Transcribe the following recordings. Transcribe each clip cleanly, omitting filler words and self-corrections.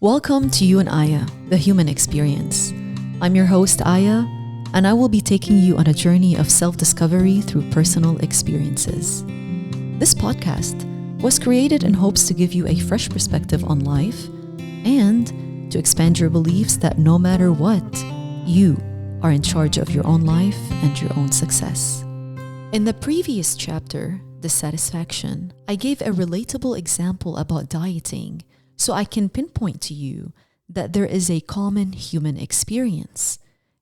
Welcome to You and Aya, the human experience. I'm your host, Aya, and I will be taking you on a journey of self-discovery through personal experiences. This podcast was created in hopes to give you a fresh perspective on life and to expand your beliefs that no matter what, you are in charge of your own life and your own success. In the previous chapter, Dissatisfaction, I gave a relatable example about dieting so I can pinpoint to you that there is a common human experience,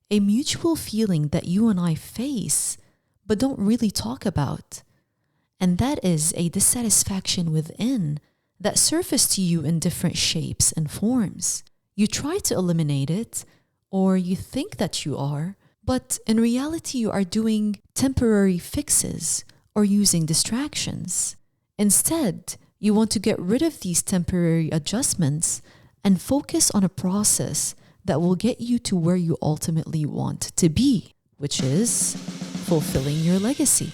a mutual feeling that you and I face but don't really talk about. And that is a dissatisfaction within that surfaces to you in different shapes and forms. You try to eliminate it, or you think that you are, but in reality you are doing temporary fixes or using distractions. Instead, you want to get rid of these temporary adjustments and focus on a process that will get you to where you ultimately want to be, which is fulfilling your legacy.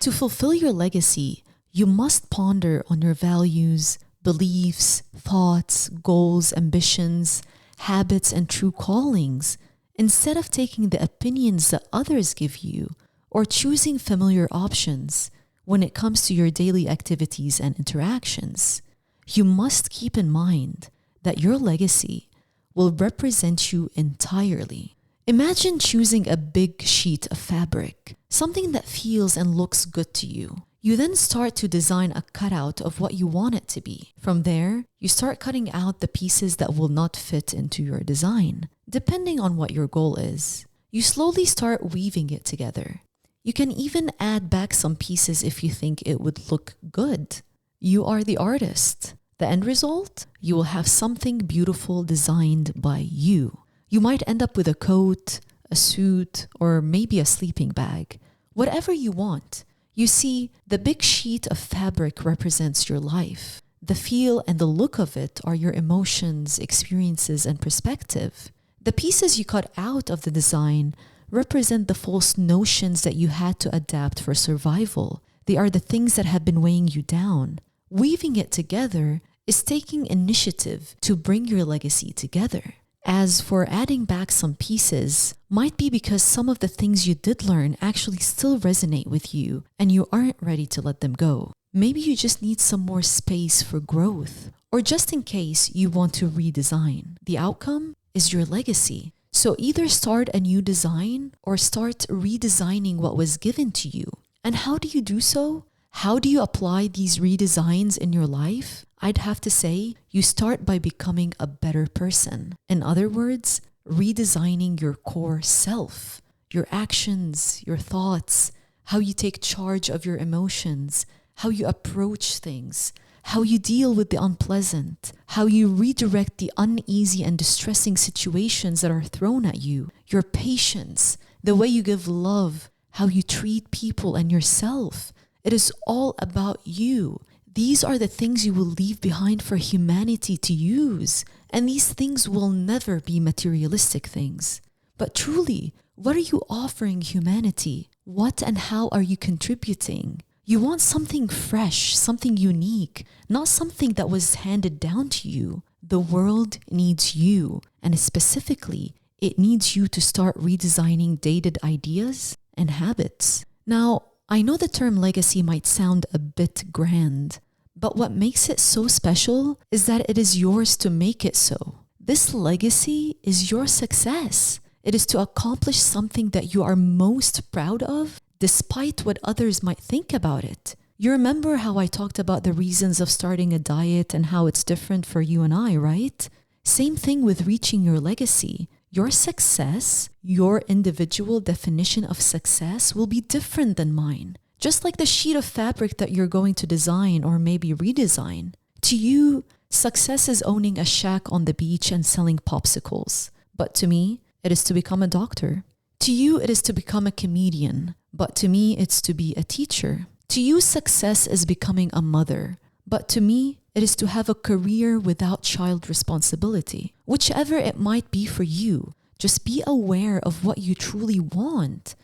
To fulfill your legacy, you must ponder on your values, beliefs, thoughts, goals, ambitions, habits, and true callings, instead of taking the opinions that others give you or choosing familiar options. When it comes to your daily activities and interactions, you must keep in mind that your legacy will represent you entirely. Imagine choosing a big sheet of fabric, something that feels and looks good to you. You then start to design a cutout of what you want it to be. From there, you start cutting out the pieces that will not fit into your design, depending on what your goal is. You slowly start weaving it together. You can even add back some pieces if you think it would look good. You are the artist. The end result? You will have something beautiful designed by you. You might end up with a coat, a suit, or maybe a sleeping bag. Whatever you want. You see, the big sheet of fabric represents your life. The feel and the look of it are your emotions, experiences, and perspective. The pieces you cut out of the design represent the false notions that you had to adapt for survival. They are the things that have been weighing you down. Weaving it together is taking initiative to bring your legacy together. As for adding back some pieces, might be because some of the things you did learn actually still resonate with you and you aren't ready to let them go. Maybe you just need some more space for growth, or just in case you want to redesign. The outcome is your legacy. So either start a new design or start redesigning what was given to you. And how do you do so? How do you apply these redesigns in your life? I'd have to say you start by becoming a better person. In other words, redesigning your core self, your actions, your thoughts, how you take charge of your emotions, how you approach things, how you deal with the unpleasant, how you redirect the uneasy and distressing situations that are thrown at you, your patience, the way you give love, how you treat people and yourself. It is all about you. These are the things you will leave behind for humanity to use. And these things will never be materialistic things. But truly, what are you offering humanity? What and how are you contributing? You want something fresh, something unique, not something that was handed down to you. The world needs you, and specifically, it needs you to start redesigning dated ideas and habits. Now, I know the term legacy might sound a bit grand, but what makes it so special is that it is yours to make it so. This legacy is your success. It is to accomplish something that you are most proud of, despite what others might think about it. You remember how I talked about the reasons of starting a diet and how it's different for you and I, right? Same thing with reaching your legacy. Your success, your individual definition of success will be different than mine. Just like the sheet of fabric that you're going to design or maybe redesign. To you, success is owning a shack on the beach and selling popsicles. But to me, it is to become a doctor. To you, it is to become a comedian. But to me, it's to be a teacher. To you, success is becoming a mother. But to me, it is to have a career without child responsibility. Whichever it might be for you, just be aware of what you truly want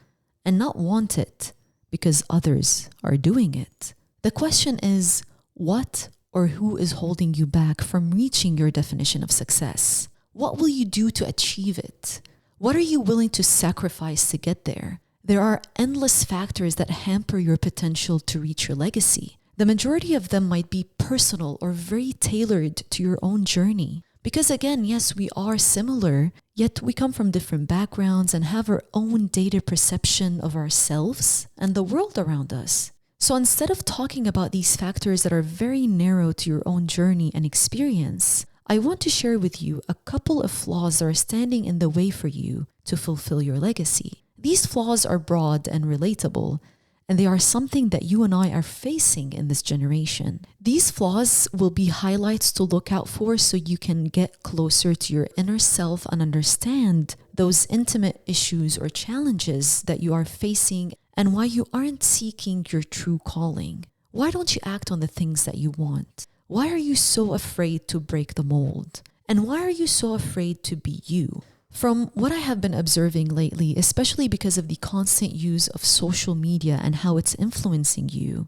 and not want it because others are doing it. The question is, what or who is holding you back from reaching your definition of success? What will you do to achieve it? What are you willing to sacrifice to get there? There are endless factors that hamper your potential to reach your legacy. The majority of them might be personal or very tailored to your own journey. Because again, yes, we are similar, yet we come from different backgrounds and have our own dated perception of ourselves and the world around us. So instead of talking about these factors that are very narrow to your own journey and experience, I want to share with you a couple of flaws that are standing in the way for you to fulfill your legacy. These flaws are broad and relatable, and they are something that you and I are facing in this generation. These flaws will be highlights to look out for so you can get closer to your inner self and understand those intimate issues or challenges that you are facing and why you aren't seeking your true calling. Why don't you act on the things that you want? Why are you so afraid to break the mold? And why are you so afraid to be you? From what I have been observing lately, especially because of the constant use of social media and how it's influencing you,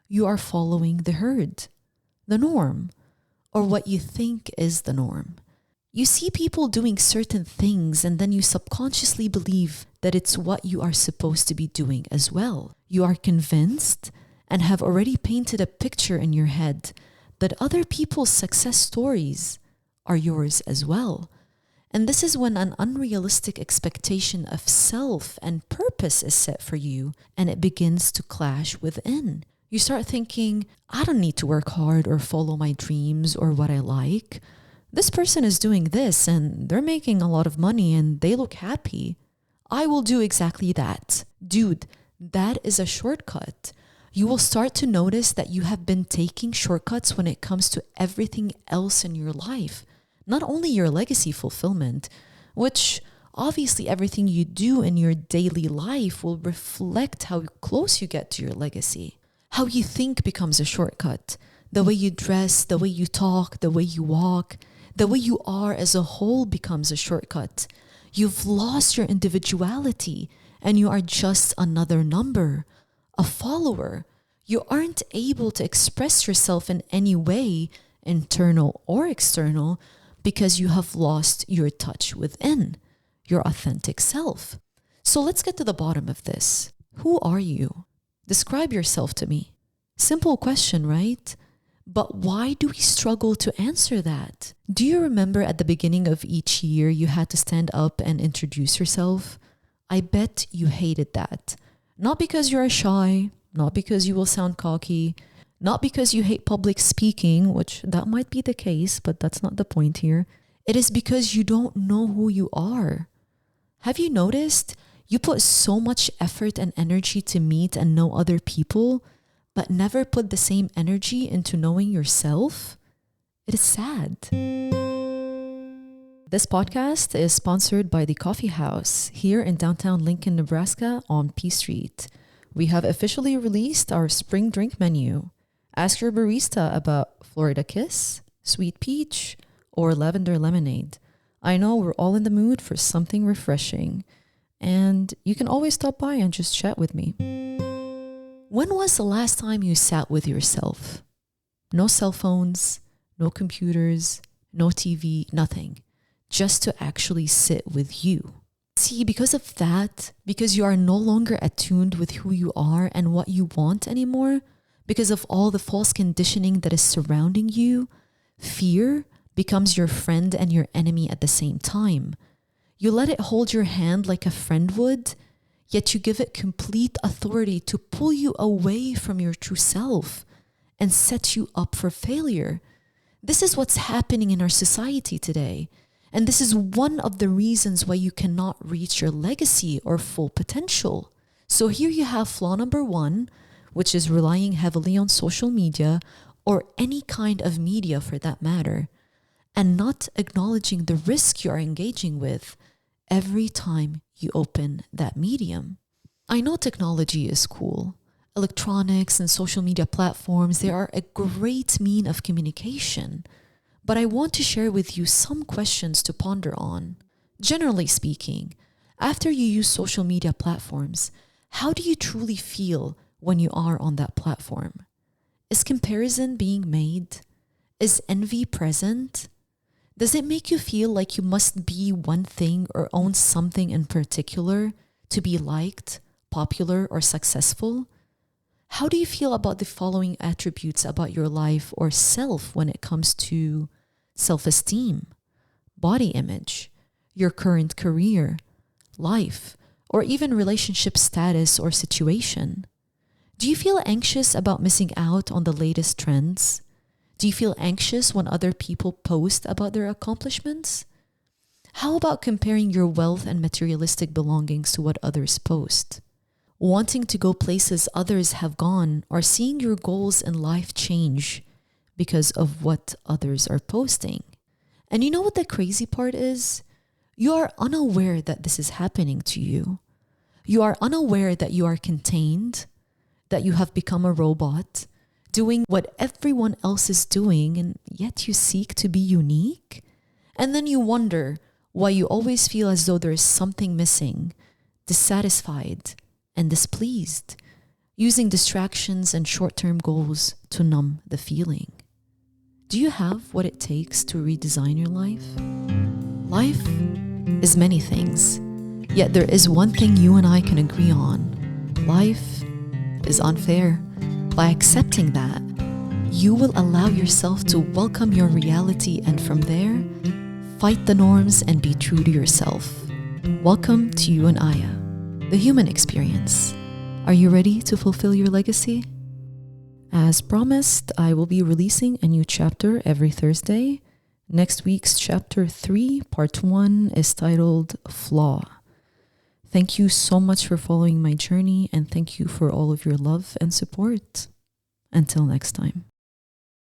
you are following the herd, the norm, or what you think is the norm. You see people doing certain things and then you subconsciously believe that it's what you are supposed to be doing as well. You are convinced and have already painted a picture in your head that other people's success stories are yours as well. And this is when an unrealistic expectation of self and purpose is set for you, and it begins to clash within. You start thinking, I don't need to work hard or follow my dreams or what I like. This person is doing this and they're making a lot of money and they look happy. I will do exactly that. Dude, that is a shortcut. You will start to notice that you have been taking shortcuts when it comes to everything else in your life. Not only your legacy fulfillment, which obviously everything you do in your daily life will reflect how close you get to your legacy. How you think becomes a shortcut. The way you dress, the way you talk, the way you walk, the way you are as a whole becomes a shortcut. You've lost your individuality and you are just another number, a follower. You aren't able to express yourself in any way, internal or external, because you have lost your touch within, your authentic self. So let's get to the bottom of this. Who are you? Describe yourself to me. Simple question, right? But why do we struggle to answer that? Do you remember at the beginning of each year you had to stand up and introduce yourself? I bet you hated that. Not because you're shy, not because you will sound cocky, not because you hate public speaking, which that might be the case, but that's not the point here. It is because you don't know who you are. Have you noticed? You put so much effort and energy to meet and know other people, but never put the same energy into knowing yourself? It is sad. This podcast is sponsored by the Coffee House here in downtown Lincoln, Nebraska on P Street. We have officially released our spring drink menu. Ask your barista about Florida Kiss, Sweet Peach, or Lavender Lemonade. I know we're all in the mood for something refreshing, and you can always stop by and just chat with me. When was the last time you sat with yourself? No cell phones, no computers, no TV, nothing. Just to actually sit with you. See, because of that, because you are no longer attuned with who you are and what you want anymore, because of all the false conditioning that is surrounding you, fear becomes your friend and your enemy at the same time. You let it hold your hand like a friend would, yet you give it complete authority to pull you away from your true self and set you up for failure. This is what's happening in our society today. And this is one of the reasons why you cannot reach your legacy or full potential. So here you have flaw number 1, which is relying heavily on social media or any kind of media for that matter, and not acknowledging the risk you are engaging with every time you open that medium. I know technology is cool. Electronics and social media platforms, they are a great means of communication. But I want to share with you some questions to ponder on. Generally speaking, after you use social media platforms, how do you truly feel when you are on that platform? Is comparison being made? Is envy present? Does it make you feel like you must be one thing or own something in particular to be liked, popular, or successful? How do you feel about the following attributes about your life or self when it comes to self-esteem, body image, your current career, life, or even relationship status or situation? Do you feel anxious about missing out on the latest trends? Do you feel anxious when other people post about their accomplishments? How about comparing your wealth and materialistic belongings to what others post? Wanting to go places others have gone, or seeing your goals in life change because of what others are posting? And you know what the crazy part is? You are unaware that this is happening to you. You are unaware that you are contained, that you have become a robot, doing what everyone else is doing, and yet you seek to be unique. And then you wonder why you always feel as though there is something missing, dissatisfied, and displeased, using distractions and short-term goals to numb the feeling. Do you have what it takes to redesign your life? Life is many things, yet there is one thing you and I can agree on. Life is unfair. By accepting that, you will allow yourself to welcome your reality, and from there, fight the norms and be true to yourself. Welcome to You and Aya, the human experience. Are you ready to fulfill your legacy? As promised, I will be releasing a new chapter every Thursday. Next week's chapter 3, part 1, is titled Flaw. Thank you so much for following my journey, and thank you for all of your love and support. Until next time.